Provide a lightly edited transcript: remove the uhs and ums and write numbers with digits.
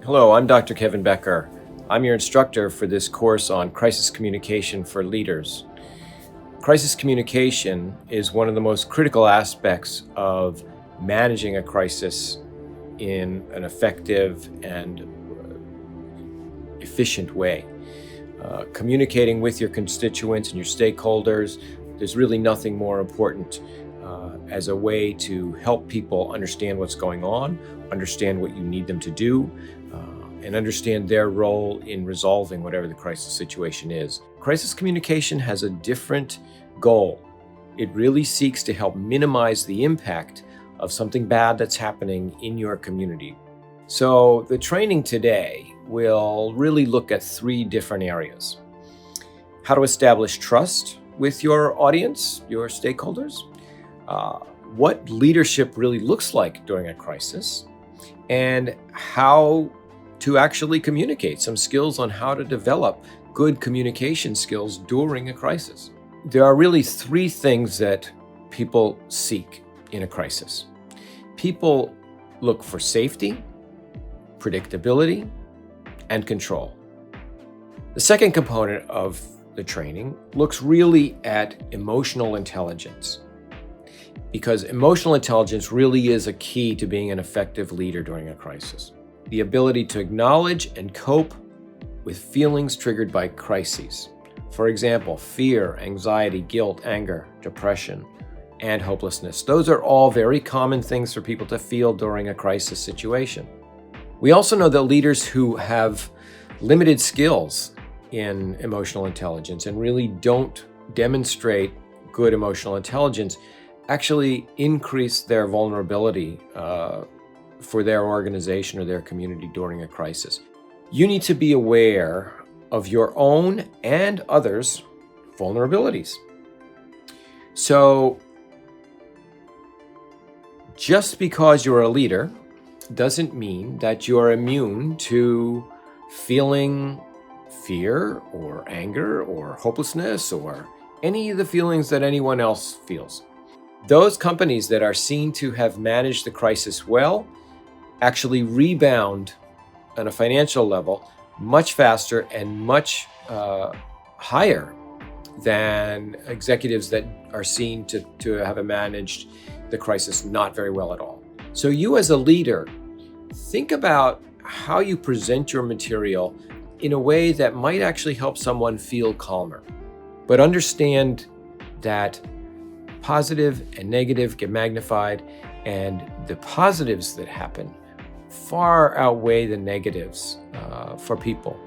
Hello, I'm Dr. Kevin Becker. I'm your instructor for this course on crisis communication for leaders. Crisis communication is one of the most critical aspects of managing a crisis in an effective and efficient way. Communicating with your constituents and your stakeholders, there's really nothing more important as a way to help people understand what's going on, understand what you need them to do, and understand their role in resolving whatever the crisis situation is. Crisis communication has a different goal. It really seeks to help minimize the impact of something bad that's happening in your community. So the training today will really look at three different areas. How to establish trust with your audience, your stakeholders, what leadership really looks like during a crisis, and how to actually communicate, some skills on how to develop good communication skills during a crisis. There are really three things that people seek in a crisis. People look for safety, predictability, and control. The second component of the training looks really at emotional intelligence, because emotional intelligence really is a key to being an effective leader during a crisis. The ability to acknowledge and cope with feelings triggered by crises. For example, fear, anxiety, guilt, anger, depression, and hopelessness. Those are all very common things for people to feel during a crisis situation. We also know that leaders who have limited skills in emotional intelligence and really don't demonstrate good emotional intelligence actually increase their vulnerability for their organization or their community during a crisis. You need to be aware of your own and others' vulnerabilities. So, just because you're a leader doesn't mean that you're immune to feeling fear or anger or hopelessness or any of the feelings that anyone else feels. Those companies that are seen to have managed the crisis well actually rebound on a financial level much faster and much higher than executives that are seen to have managed the crisis not very well at all. So you as a leader, think about how you present your material in a way that might actually help someone feel calmer. But understand that positive and negative get magnified, and the positives that happen far outweigh the negatives for people.